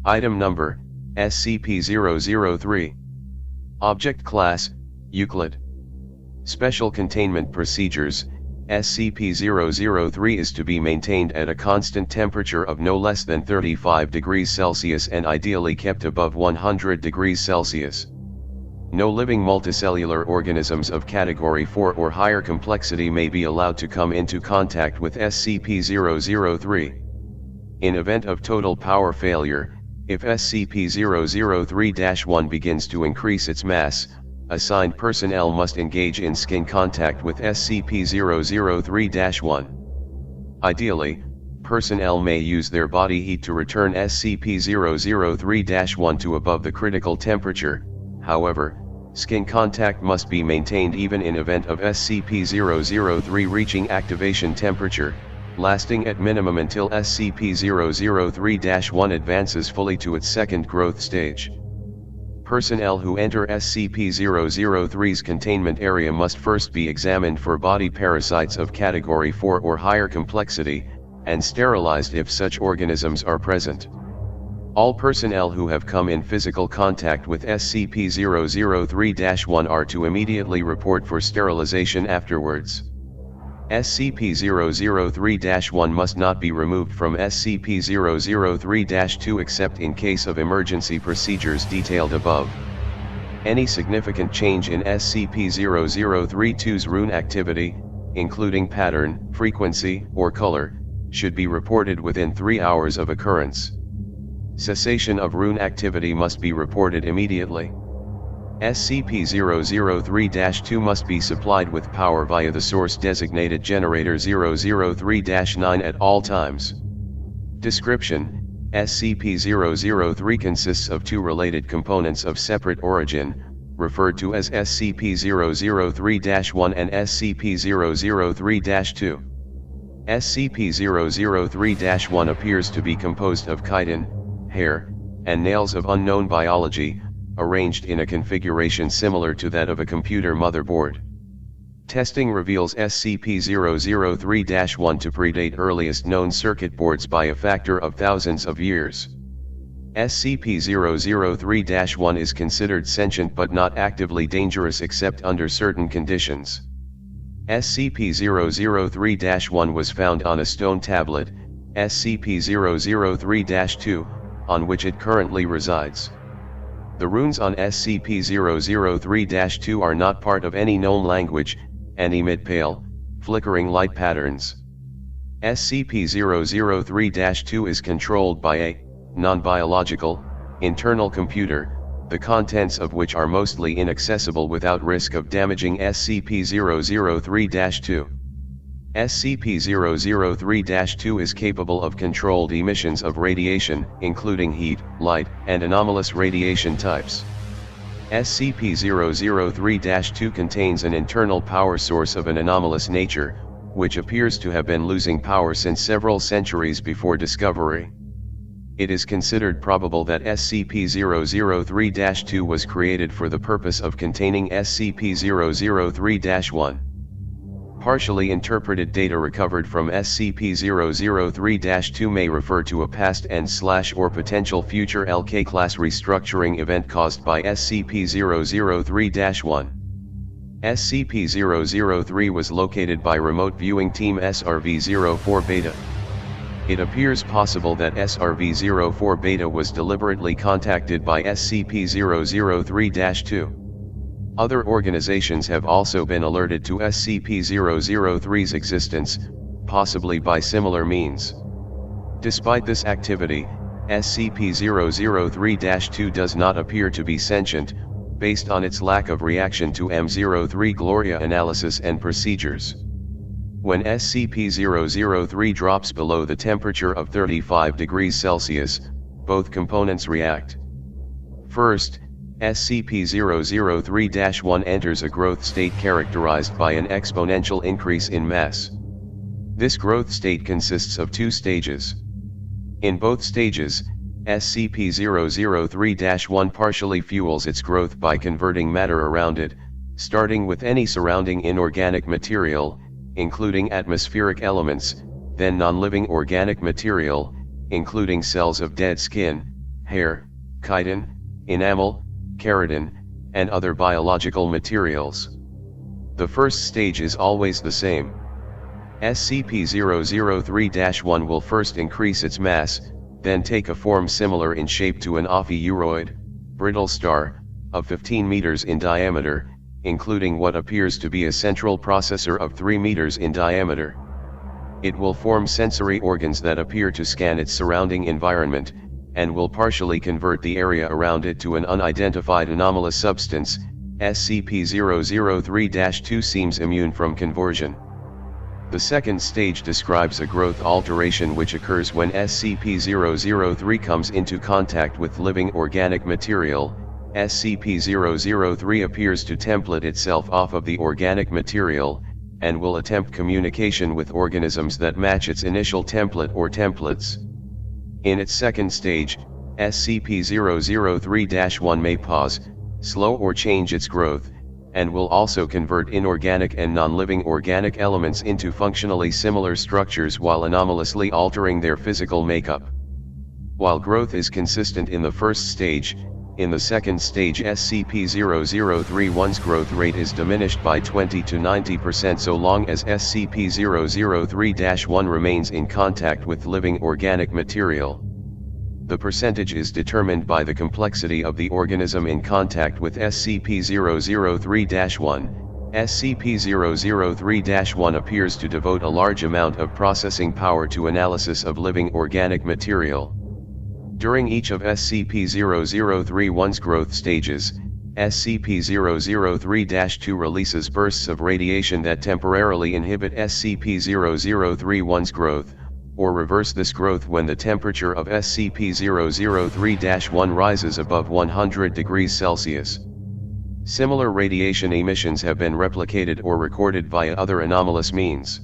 Item number, SCP-003. Object Class, Euclid. Special Containment Procedures, SCP-003 is to be maintained at a constant temperature of no less than 35 degrees Celsius and ideally kept above 100 degrees Celsius. No living multicellular organisms of Category 4 or higher complexity may be allowed to come into contact with SCP-003. In event of total power failure, if SCP-003-1 begins to increase its mass, assigned personnel must engage in skin contact with SCP-003-1. Ideally, personnel may use their body heat to return SCP-003-1 to above the critical temperature. However, skin contact must be maintained even in event of SCP-003 reaching activation temperature, lasting at minimum until SCP-003-1 advances fully to its second growth stage. Personnel who enter SCP-003's containment area must first be examined for body parasites of Category 4 or higher complexity, and sterilized if such organisms are present. All personnel who have come in physical contact with SCP-003-1 are to immediately report for sterilization afterwards. SCP-003-1 must not be removed from SCP-003-2 except in case of emergency procedures detailed above. Any significant change in SCP-003-2's rune activity, including pattern, frequency, or color, should be reported within 3 hours of occurrence. Cessation of rune activity must be reported immediately. SCP-003-2 must be supplied with power via the source-designated generator 003-9 at all times. Description: SCP-003 consists of two related components of separate origin, referred to as SCP-003-1 and SCP-003-2. SCP-003-1 appears to be composed of chitin, hair, and nails of unknown biology, arranged in a configuration similar to that of a computer motherboard. Testing reveals SCP-003-1 to predate earliest known circuit boards by a factor of thousands of years. SCP-003-1 is considered sentient but not actively dangerous except under certain conditions. SCP-003-1 was found on a stone tablet, SCP-003-2, on which it currently resides. The runes on SCP-003-2 are not part of any known language, and emit pale, flickering light patterns. SCP-003-2 is controlled by a non-biological, internal computer, the contents of which are mostly inaccessible without risk of damaging SCP-003-2. SCP-003-2 is capable of controlled emissions of radiation, including heat, light, and anomalous radiation types. SCP-003-2 contains an internal power source of an anomalous nature, which appears to have been losing power since several centuries before discovery. It is considered probable that SCP-003-2 was created for the purpose of containing SCP-003-1. Partially interpreted data recovered from SCP-003-2 may refer to a past and/or potential future LK-class restructuring event caused by SCP-003-1. SCP-003 was located by Remote Viewing Team SRV-04 Beta. It appears possible that SRV-04 Beta was deliberately contacted by SCP-003-2. Other organizations have also been alerted to SCP-003's existence, possibly by similar means. Despite this activity, SCP-003-2 does not appear to be sentient, based on its lack of reaction to M03 Gloria analysis and procedures. When SCP-003 drops below the temperature of 35 degrees Celsius, both components react. First, SCP-003-1 enters a growth state characterized by an exponential increase in mass. This growth state consists of two stages. In both stages, SCP-003-1 partially fuels its growth by converting matter around it, starting with any surrounding inorganic material, including atmospheric elements, then non-living organic material, including cells of dead skin, hair, chitin, enamel, keratin, and other biological materials. The first stage is always the same. SCP-003-1 will first increase its mass, then take a form similar in shape to an ophiuroid, brittle star, of 15 meters in diameter, including what appears to be a central processor of 3 meters in diameter. It will form sensory organs that appear to scan its surrounding environment, and will partially convert the area around it to an unidentified anomalous substance. SCP-003-2 seems immune from conversion. The second stage describes a growth alteration which occurs when SCP-003 comes into contact with living organic material. SCP-003 appears to template itself off of the organic material, and will attempt communication with organisms that match its initial template or templates. In its second stage, SCP-003-1 may pause, slow or change its growth, and will also convert inorganic and non-living organic elements into functionally similar structures while anomalously altering their physical makeup. While growth is consistent in the first stage, in the second stage SCP-003-1's growth rate is diminished by 20 to 90% so long as SCP-003-1 remains in contact with living organic material. The percentage is determined by the complexity of the organism in contact with SCP-003-1. SCP-003-1 appears to devote a large amount of processing power to analysis of living organic material. During each of SCP-003-1's growth stages, SCP-003-2 releases bursts of radiation that temporarily inhibit SCP-003-1's growth, or reverse this growth when the temperature of SCP-003-1 rises above 100 degrees Celsius. Similar radiation emissions have been replicated or recorded via other anomalous means.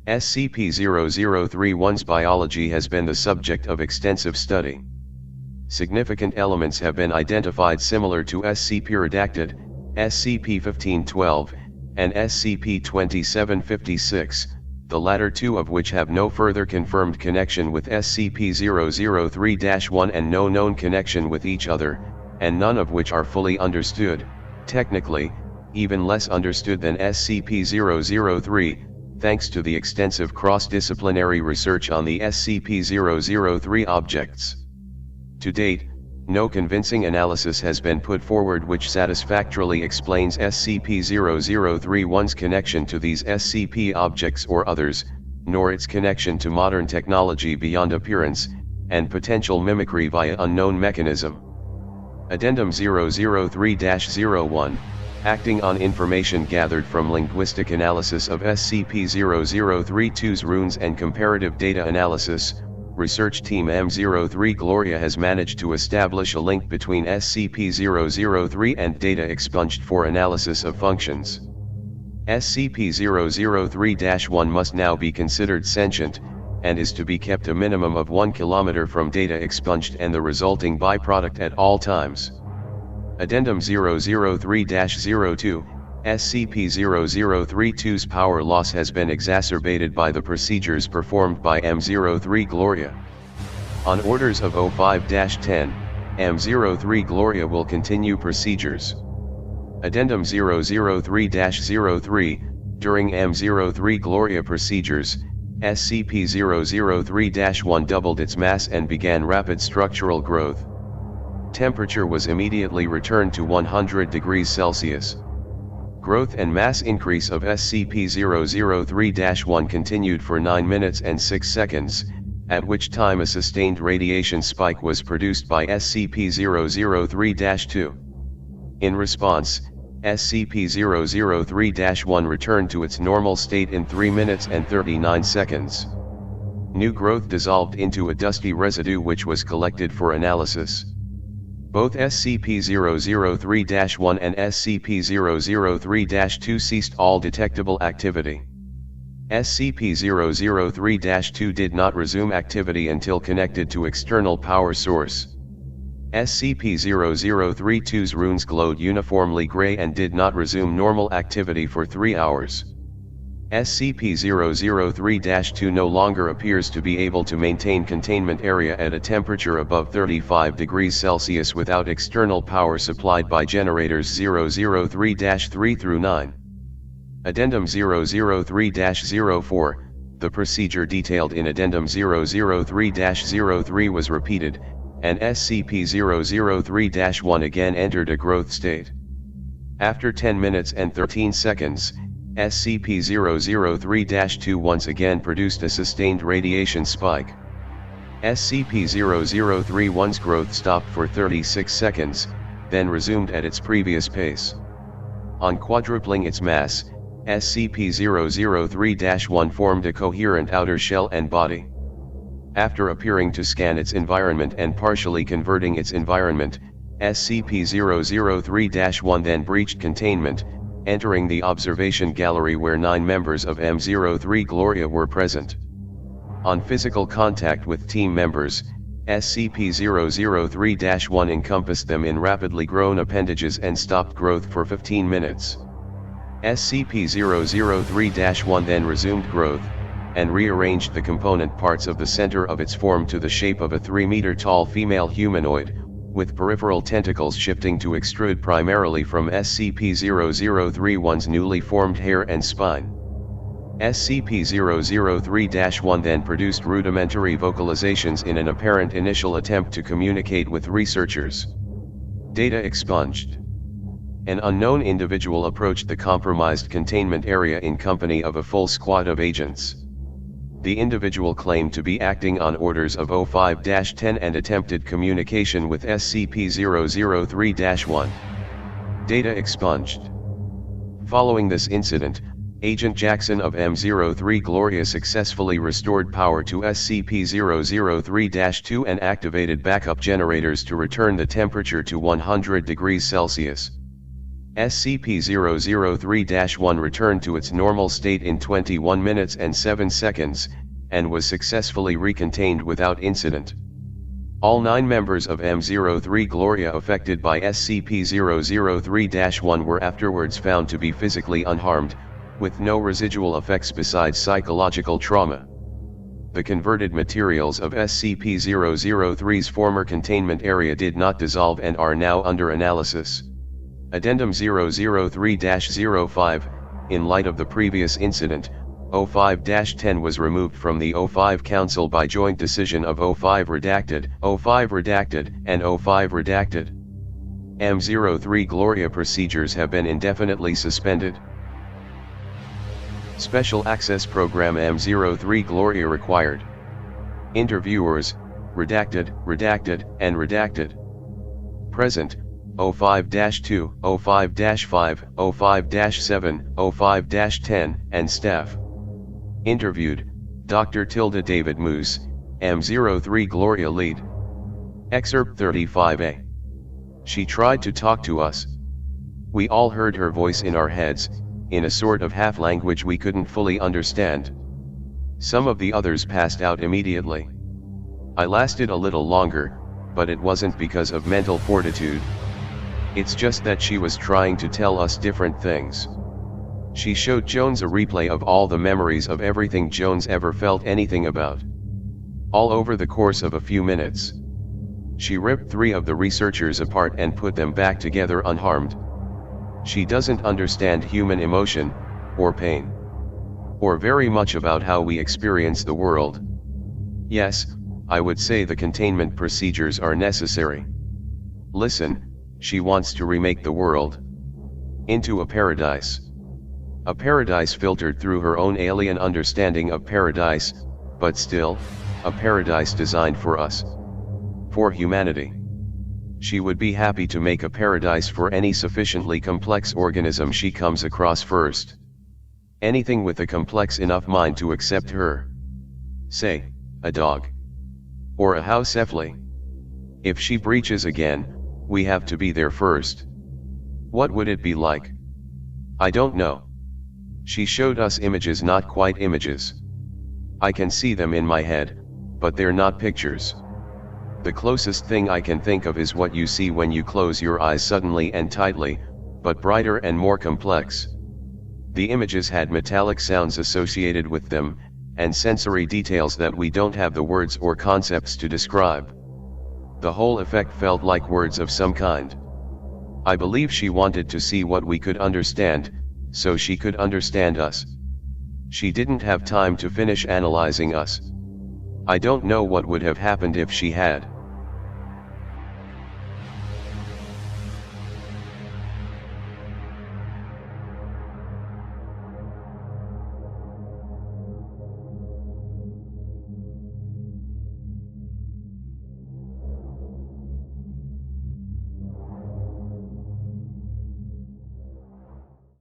SCP-003-1's biology has been the subject of extensive study. Significant elements have been identified similar to SCP-redacted, SCP-1512, and SCP-2756, the latter two of which have no further confirmed connection with SCP-003-1 and no known connection with each other, and none of which are fully understood, technically, even less understood than SCP-003, thanks to the extensive cross-disciplinary research on the SCP-003 objects. To date, no convincing analysis has been put forward which satisfactorily explains SCP-003-1's connection to these SCP objects or others, nor its connection to modern technology beyond appearance, and potential mimicry via unknown mechanism. Addendum 003-01, acting on information gathered from linguistic analysis of SCP-003-2's runes and comparative data analysis, Research Team M03 Gloria has managed to establish a link between SCP-003 and data expunged for analysis of functions. SCP-003-1 must now be considered sentient, and is to be kept a minimum of 1 kilometer from data expunged and the resulting byproduct at all times. Addendum 003-02, SCP-003-2's power loss has been exacerbated by the procedures performed by M03 Gloria. On orders of 05-10, M03 Gloria will continue procedures. Addendum 003-03, during M03 Gloria procedures, SCP-003-1 doubled its mass and began rapid structural growth. Temperature was immediately returned to 100 degrees Celsius. Growth and mass increase of SCP-003-1 continued for 9 minutes and 6 seconds, at which time a sustained radiation spike was produced by SCP-003-2. In response, SCP-003-1 returned to its normal state in 3 minutes and 39 seconds. New growth dissolved into a dusty residue which was collected for analysis. Both SCP-003-1 and SCP-003-2 ceased all detectable activity. SCP-003-2 did not resume activity until connected to external power source. SCP-003-2's runes glowed uniformly gray and did not resume normal activity for 3 hours. SCP-003-2 no longer appears to be able to maintain containment area at a temperature above 35 degrees Celsius without external power supplied by generators 003-3 through 9. Addendum 003-04, the procedure detailed in Addendum 003-03 was repeated, and SCP-003-1 again entered a growth state. After 10 minutes and 13 seconds, SCP-003-2 once again produced a sustained radiation spike. SCP-003-1's growth stopped for 36 seconds, then resumed at its previous pace. On quadrupling its mass, SCP-003-1 formed a coherent outer shell and body. After appearing to scan its environment and partially converting its environment, SCP-003-1 then breached containment, entering the observation gallery where 9 members of M03 Gloria were present. On physical contact with team members, SCP-003-1 encompassed them in rapidly grown appendages and stopped growth for 15 minutes. SCP-003-1 then resumed growth, and rearranged the component parts of the center of its form to the shape of a 3-meter-tall female humanoid, with peripheral tentacles shifting to extrude primarily from SCP-003-1's newly formed hair and spine. SCP-003-1 then produced rudimentary vocalizations in an apparent initial attempt to communicate with researchers. Data expunged. An unknown individual approached the compromised containment area in company of a full squad of agents. The individual claimed to be acting on orders of O5-10 and attempted communication with SCP-003-1. Data expunged. Following this incident, Agent Jackson of M03 Gloria successfully restored power to SCP-003-2 and activated backup generators to return the temperature to 100 degrees Celsius. SCP-003-1 returned to its normal state in 21 minutes and 7 seconds, and was successfully recontained without incident. All 9 members of M03 Gloria affected by SCP-003-1 were afterwards found to be physically unharmed, with no residual effects besides psychological trauma. The converted materials of SCP-003's former containment area did not dissolve and are now under analysis. Addendum 003-05, in light of the previous incident, O5-10 was removed from the O5 Council by joint decision of O5 redacted, and O5 redacted. M03 Gloria procedures have been indefinitely suspended. Special Access Program M03 Gloria required. Interviewers, redacted, and redacted. Present, O5-2, O5-5, O5-7, O5-10, and staff. Interviewed, Dr. Tilda David Moose, M03 Gloria Lead. Excerpt 35A. She tried to talk to us. We all heard her voice in our heads, in a sort of half-language we couldn't fully understand. Some of the others passed out immediately. I lasted a little longer, but it wasn't because of mental fortitude. It's just that she was trying to tell us different things. She showed Jones a replay of all the memories of everything Jones ever felt anything about. All over the course of a few minutes. She ripped 3 of the researchers apart and put them back together unharmed. She doesn't understand human emotion, or pain. Or very much about how we experience the world. Yes, I would say the containment procedures are necessary. Listen. She wants to remake the world into a paradise. A paradise filtered through her own alien understanding of paradise, but still, a paradise designed for us. For humanity. She would be happy to make a paradise for any sufficiently complex organism she comes across first. Anything with a complex enough mind to accept her. Say, a dog. Or a houseefly. If she breaches again, we have to be there first. What would it be like? I don't know. She showed us images, not quite images. I can see them in my head, but they're not pictures. The closest thing I can think of is what you see when you close your eyes suddenly and tightly, but brighter and more complex. The images had metallic sounds associated with them, and sensory details that we don't have the words or concepts to describe. The whole effect felt like words of some kind. I believe she wanted to see what we could understand, so she could understand us. She didn't have time to finish analyzing us. I don't know what would have happened if she had.